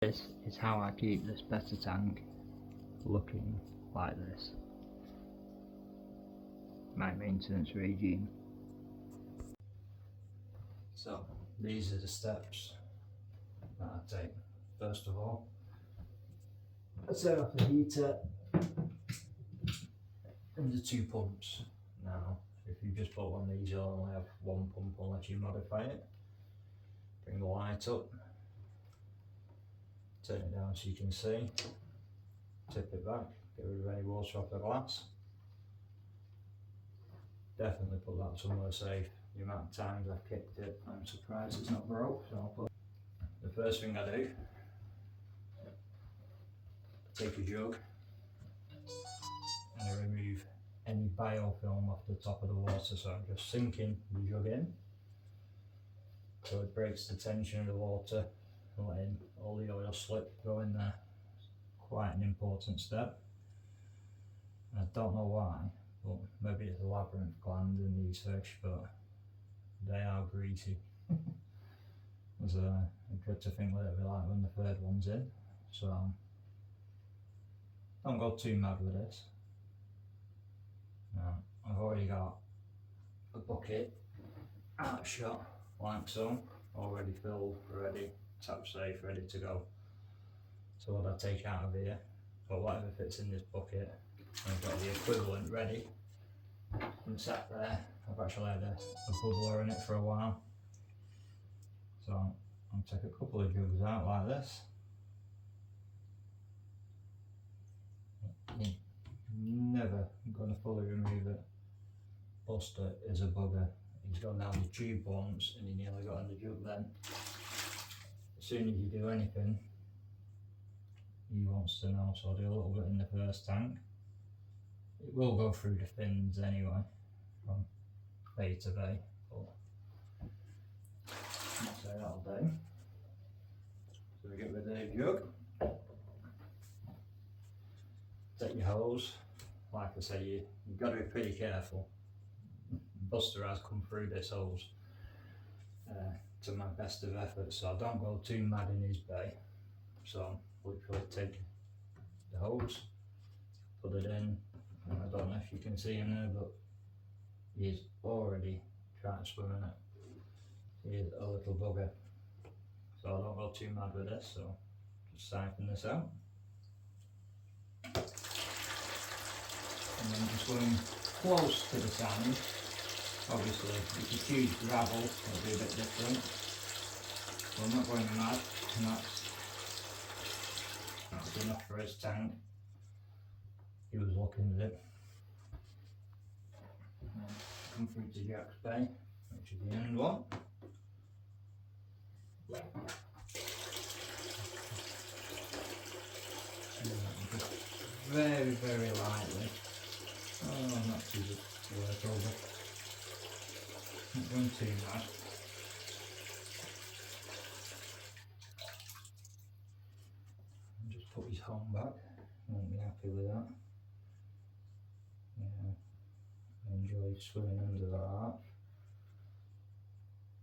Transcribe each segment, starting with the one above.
This is how I keep this Betta tank looking like this. My maintenance regime. So these are the steps that I take. First of all, I set off the heater and the two pumps. Now, if you just put one of these, you'll only have one pump unless you modify it. Bring the light up, turn it down so you can see, tip it back, get rid of any water off the glass. Definitely put that somewhere safe. The amount of times I've kicked it, I'm surprised it's not broke. So I'll put the first thing I do, I take a jug and I remove any biofilm off the top of the water. So I'm just sinking the jug in, so it breaks the tension of the water and letting all the oil slip go in there. Quite an important step. I don't know why, but maybe it's a labyrinth gland in these fish, but they are greasy. It's good to think that it'll be like when the third one's in. So don't go too mad with this. Now, I've already got a bucket out shot like so, already filled, ready, tap safe, ready to go. So what I take out of here, or whatever fits in this bucket, I've got the equivalent ready and sat there. I've actually had a bubbler in it for a while. So I'll take a couple of jugs out like this. You're never going to fully remove it. Buster is a bugger. He's gone down the tube once and he nearly got in the jug then. As soon as you do anything, he wants to know, so I'll do a little bit in the first tank. It will go through the fins anyway, from bay to bay, but I'll say that'll do. So we get rid of the jug. Take your hose. Like I say, you've got to be pretty careful. Buster has come through this hose to my best of efforts, so I don't go too mad in his bay. So literally take the hose, put it in. I don't know if you can see him there, but he's already trying to swim in it. He is a little bugger. So I don't go too mad with this, so just siphon this out. And then just going close to the sand. Obviously, if you choose gravel, it'll be a bit different. So I'm not going mad, and that's enough for his tank. He was looking at it. And then come through to Jack's bay, which is the end one. Just very, very lightly. Oh, not too good to work over. Not going too mad. And just put his home back. Won't be happy with that. Yeah, I enjoy swimming under the arch.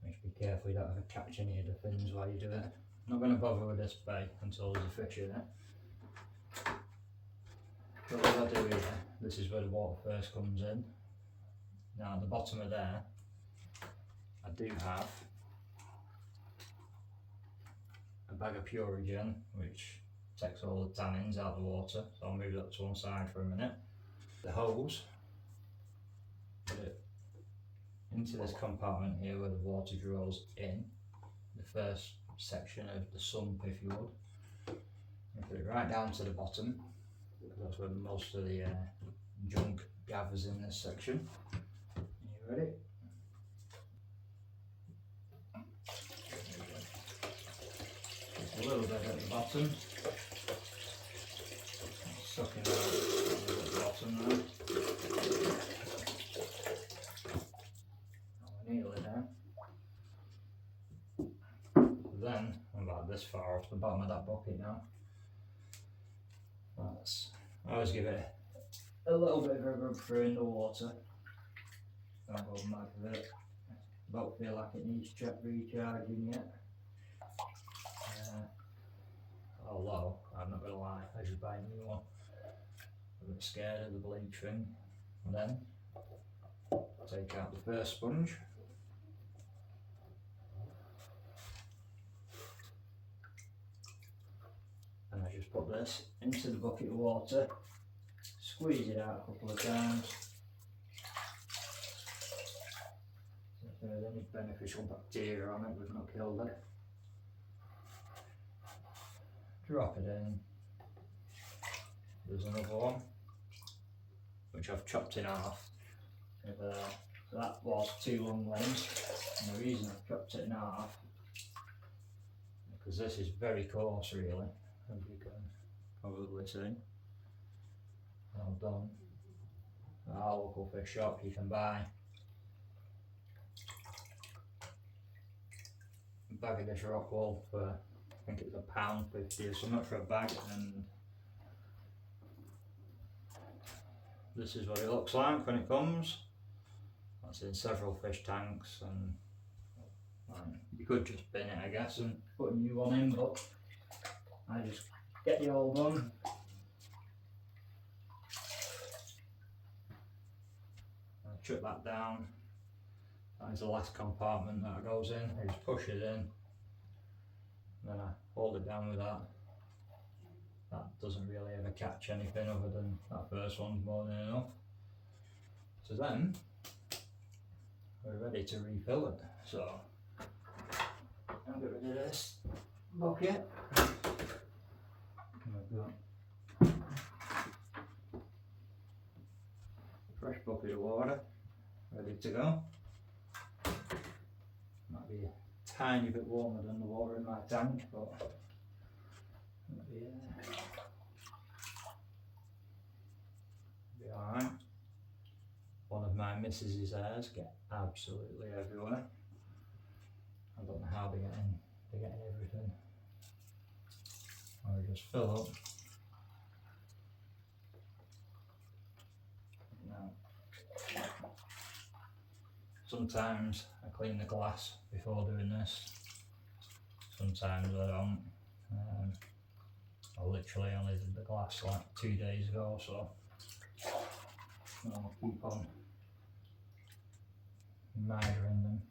Just be careful you don't have to catch any of the fins while you do it. Not going to bother with this bay until there's a fish in it. But what I do here, this is where the water first comes in. Now at the bottom of there, I do have a bag of Purigen, which takes all the tannins out of the water, so I'll move that to one side for a minute. The hose, put it into this compartment here where the water draws in, the first section of the sump if you would. And put it right down to the bottom, because that's where most of the junk gathers in this section. Are you ready? Just a little bit at the bottom. Sucking out a little bit at the bottom there. We're nearly there. Then I'm about this far off the bottom of that bucket now. I always give it a little bit of a rub through in the water. Don't go mad with it. Don't feel like it needs recharging yet. low, I'm not going to lie, I should buy a new one. I'm a bit scared of the bleach thing. And then take out the first sponge. And I just put this into the bucket of water, squeeze it out a couple of times. If there's any beneficial bacteria on it, we've not killed it. Drop it in. There's another one, which I've chopped in half. So that was 2 long limbs, and the reason I've chopped it in half, because this is very coarse really, as you can probably see. Well done. At our local fish shop you can buy a bag of this rock wool for, I think it's £1.50 or something for a bag, and this is what it looks like when it comes. That's in several fish tanks, and you could just bin it I guess and put a new one in, but I just get the old one. I chuck that down. That is the last compartment that it goes in. I just push it in, and then I hold it down with that. That doesn't really ever catch anything other than that first one's more than enough. So then we're ready to refill it. So I'll get rid of this bucket. I've got a fresh bucket of water ready to go. Might be a tiny bit warmer than the water in my tank, but be alright. One of my missus's hairs get absolutely everywhere. I don't know how they're getting everything. I'll just fill up. Now, sometimes I clean the glass before doing this. Sometimes I don't. I literally only did the glass like 2 days ago, so I'll keep on measuring them.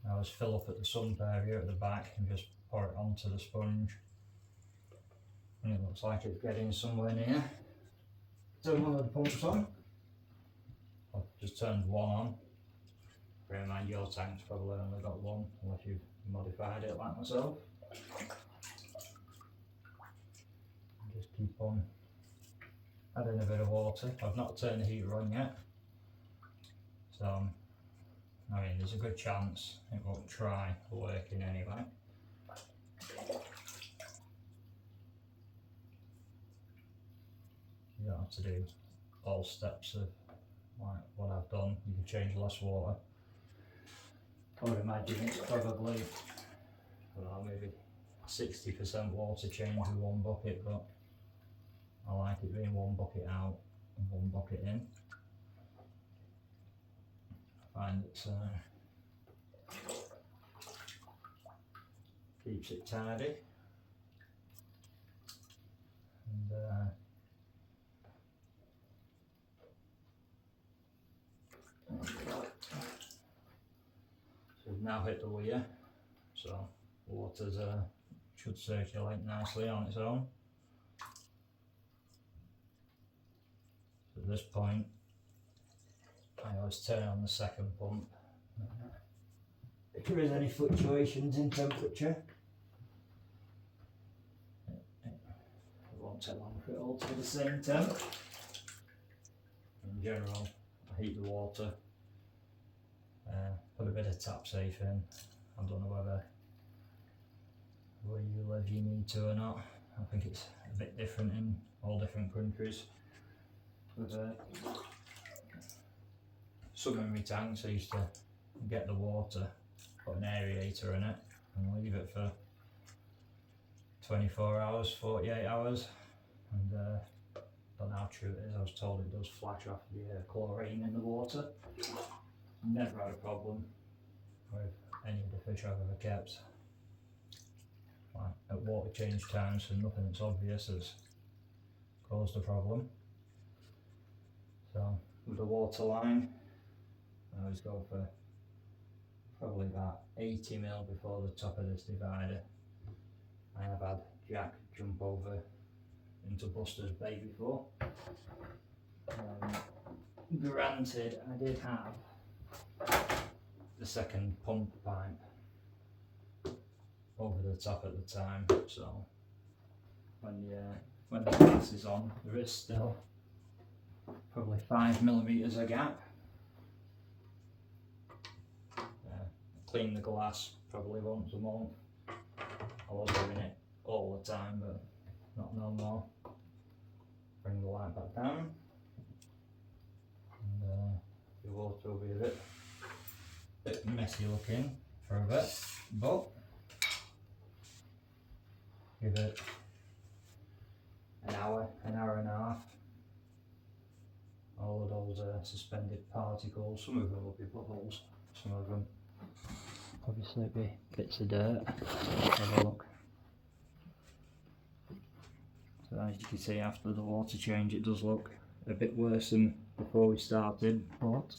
I just fill up at the sump area at the back and just pour it onto the sponge. And it looks like it's getting somewhere near. Turn one of the pumps on. I've just turned one on. Bear in mind your tank's probably only got one, unless you've modified it like myself. Just keep on adding a bit of water. I've not turned the heater on yet, so I mean there's a good chance it won't try working anyway. You don't have to do all steps of like what I've done. You can change less water. I would imagine it's probably, I don't know, maybe 60% water change with one bucket, but I like it being one bucket out and one bucket in. I find it's keeps it tidy, and so we've now hit the weir, so water's should circulate nicely on its own. So at this point I always turn on the second pump. If there is any fluctuations in temperature, it won't take long for it all to be the same temp. In general, I heat the water, put a bit of tap safe in. I don't know whether where you live you need to or not. I think it's a bit different in all different countries. With some of my tanks I used to get the water, put an aerator in it and leave it for 24 hours, 48 hours, and don't know how true it is. I was told it does flash off the chlorine in the water. Never had a problem with any of the fish I've ever kept. Well, at water change times, and nothing that's obvious has caused a problem. So with the water line, I always go for probably about 80 mil before the top of this divider. I have had Jack jump over into Buster's bay before. Granted, I did have the second pump pipe over the top at the time, so when the glass is on, there is still probably 5mm of gap. Clean the glass probably once a month. I was doing it all the time, but not no more. Bring the light back down, and the water will be a bit messy looking for a bit, but give it an hour and a half. All of those suspended particles, some of them will be bubbles, some of them obviously be bits of dirt. Let's have a look. So as you can see, after the water change, it does look a bit worse than before we started, but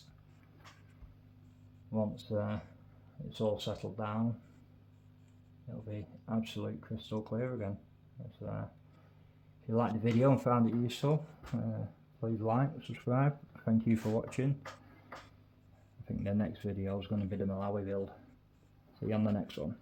once it's all settled down, it'll be absolute crystal clear again. So, if you liked the video and found it useful, please like, subscribe. Thank you for watching. I think the next video is going to be the Malawi build. See you on the next one.